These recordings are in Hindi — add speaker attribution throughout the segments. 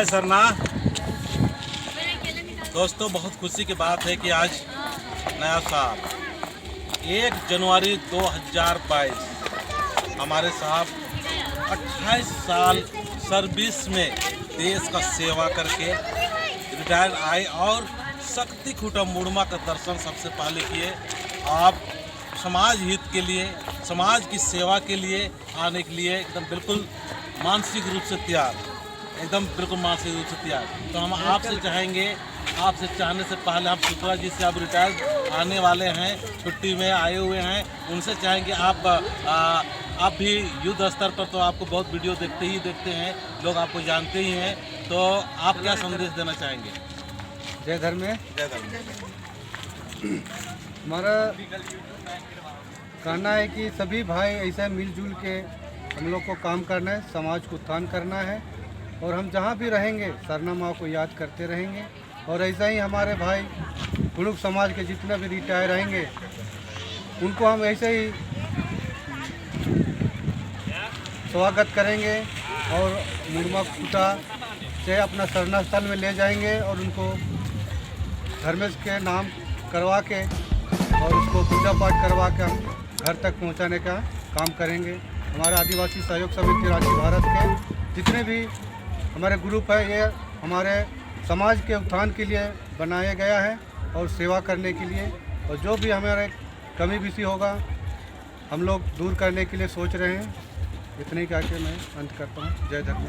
Speaker 1: जय सरना। दोस्तों, बहुत खुशी की बात है कि आज नया साल 1 जनवरी 2022 हमारे साहब 28 साल सर्विस में देश का सेवा करके रिटायर आए और शक्ति खूटा मुड़मा का दर्शन सबसे पहले किए। आप समाज हित के लिए, समाज की सेवा के लिए आने के लिए एकदम बिल्कुल मानसिक रूप से तैयार, एकदम बिल्कुल मानसिक रूप से तैयार। तो हम आपसे चाहेंगे, आपसे चाहने से पहले हम शुक्ला जी से आप रिटायर आने वाले हैं, छुट्टी में आए हुए हैं, उनसे चाहेंगे आप भी युद्ध स्तर पर तो आपको बहुत वीडियो देखते हैं, लोग आपको जानते ही हैं, तो आप क्या संदेश देना चाहेंगे?
Speaker 2: जय धर्म।
Speaker 1: जय धर्म।
Speaker 2: हमारा कहना है कि सभी भाई ऐसे मिलजुल के हम लोग को काम करना है, समाज को उत्थान करना है और हम जहाँ भी रहेंगे सरना माँ को याद करते रहेंगे। और ऐसा ही हमारे भाई कुड़ुक समाज के जितने भी रिटायर रहेंगे उनको हम ऐसे ही स्वागत करेंगे और मुड़मा खूटा से अपना सरना स्थल में ले जाएंगे और उनको धर्मेश के नाम करवा के और उसको पूजा पाठ करवा के हम घर तक पहुंचाने का काम करेंगे। हमारे आदिवासी सहयोग समिति राज्य भारत के जितने भी हमारे ग्रुप है, ये हमारे समाज के उत्थान के लिए बनाया गया है और सेवा करने के लिए, और जो भी हमारे कमी विषय होगा हम लोग दूर करने के लिए सोच रहे हैं। इतने ही कह के मैं अंत करता हूँ। जय धर्म।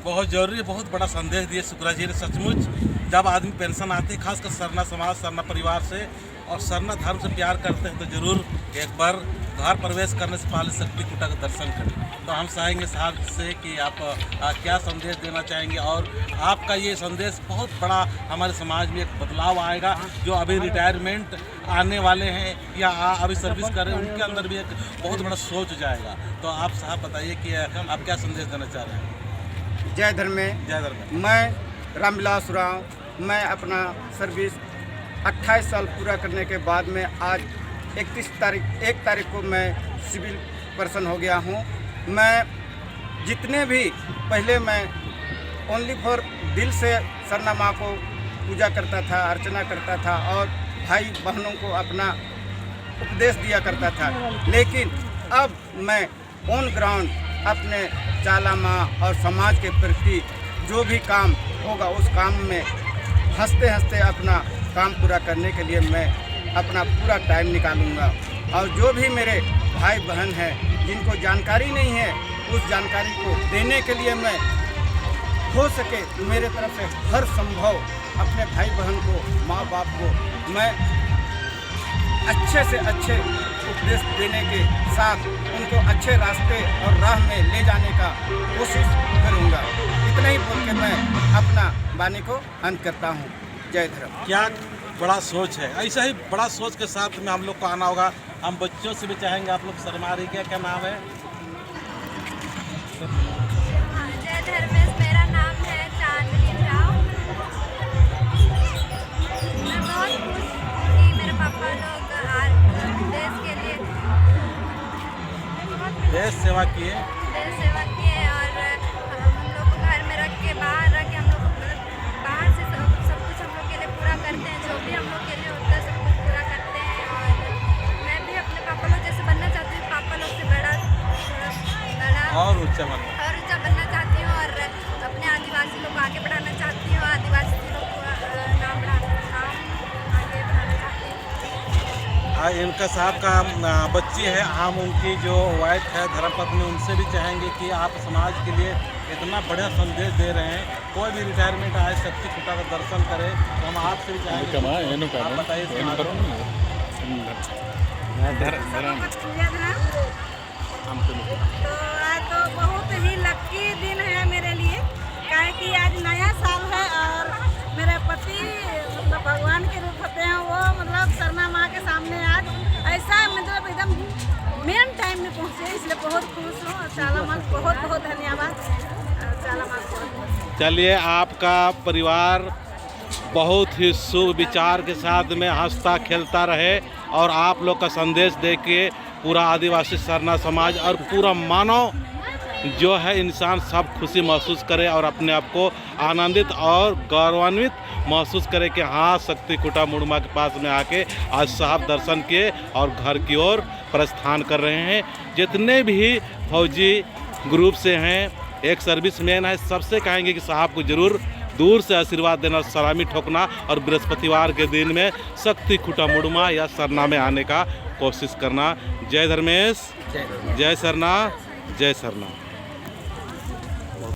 Speaker 1: बहुत जरूरी, बहुत बड़ा संदेश दिए शुक्ला जी ने। सचमुच जब आदमी पेंशन आती है, खासकर सरना समाज, सरना परिवार से और सरना धर्म से प्यार करते हैं, तो ज़रूर एक बार घर प्रवेश करने से पहले शक्ति खूटा का दर्शन करें। तो हम चाहेंगे साहब से कि आप क्या संदेश देना चाहेंगे, और आपका ये संदेश बहुत बड़ा हमारे समाज में एक बदलाव आएगा। जो अभी रिटायरमेंट आने वाले हैं या अभी सर्विस कर रहे हैं, उनके अंदर भी एक बहुत बड़ा सोच जाएगा। तो आप साहब बताइए कि आप क्या संदेश देना चाह रहे हैं?
Speaker 3: जय धर्म।
Speaker 1: जय धर्म।
Speaker 3: मैं रामविलास उरांव, मैं अपना सर्विस 28 साल पूरा करने के बाद में आज 1 तारीख को मैं सिविल पर्सन हो गया हूँ। मैं जितने भी पहले मैं ओनली फॉर दिल से सरना माँ को पूजा करता था, अर्चना करता था और भाई बहनों को अपना उपदेश दिया करता था, लेकिन अब मैं ऑन ग्राउंड अपने चाला माँ और समाज के प्रति जो भी काम होगा उस काम में हंसते हंसते अपना काम पूरा करने के लिए मैं अपना पूरा टाइम निकालूंगा। और जो भी मेरे भाई बहन हैं जिनको जानकारी नहीं है, उस जानकारी को देने के लिए मैं हो सके मेरे तरफ से हर संभव अपने भाई बहन को, माँ बाप को मैं अच्छे से अच्छे उपदेश देने के साथ उनको अच्छे रास्ते और राह में ले जाने का कोशिश करूँगा। इतना ही बोल के मैं अपना वाणी को अंत करता हूँ। जय धर्म।
Speaker 1: क्या बड़ा सोच है, ऐसा ही बड़ा सोच के साथ में हम लोग को आना होगा। हम बच्चों से भी चाहेंगे, आप लोग शर्मा रही, क्या नाम है?
Speaker 4: जय धर्मेश, मेरा नाम है चांदनी राव। मैं बहुत खुश हूँ कि मेरे पापा लोग देश के लिए
Speaker 1: देश सेवा किए
Speaker 4: और हम लोग को घर में रख के, बाहर रख के हम लोग बाहर से सब कुछ हम लोग के लिए पूरा करते हैं। जो भी हम लोग के लिए होता है सब कुछ पूरा करते हैं। और मैं भी अपने पापा लोग जैसे बनना चाहती हूँ, पापा लोग से बड़ा
Speaker 1: और ऊंचा
Speaker 4: बनना चाहती हूँ और अपने आदिवासी लोग को आगे बढ़ाना चाहती हूँ। आदिवासी लोग को नाम आगे बढ़ाना चाहती हूँ।
Speaker 1: इनका साहब का बच्ची है, हम उनकी जो वाइफ है धर्मपत्नी, उनसे भी चाहेंगे कि आप समाज के लिए इतना बढ़िया संदेश दे रहे हैं। कोई भी रिटायरमेंट आए शक्ति खूटा का दर्शन करे, तो हम आपसे भी चाहेंगे, आप बताइए।
Speaker 5: तो आज तो बहुत ही लक्की दिन है मेरे लिए, काहे कि आज नया साल है और मेरे पति मतलब भगवान के रूप होते हैं, वो मतलब सरना माँ के सामने आज ऐसा मतलब एकदम मेन टाइम में पहुँचे, इसलिए बहुत खुश हूँ। और चाला माँ बहुत बहुत धन्यवाद। चाला माँ को
Speaker 1: चलिए, आपका परिवार बहुत ही शुभ विचार के साथ में हंसता खेलता रहे और आप लोग का संदेश दे के पूरा आदिवासी सरना समाज और पूरा मानव जो है इंसान सब खुशी महसूस करे और अपने आप को आनंदित और गौरवान्वित महसूस करे कि हाँ, शक्ति कुटा मुड़मा के पास में आके आज साहब दर्शन किए और घर की ओर प्रस्थान कर रहे हैं। जितने भी फौजी ग्रुप से हैं, एक सर्विसमैन है, सबसे कहेंगे कि साहब को ज़रूर दूर से आशीर्वाद देना, सलामी ठोकना और बृहस्पतिवार के दिन में शक्ति कुटा मुड़मा या सरना में आने का कोशिश करना। जय धर्मेश, जय सरना, जय सरना।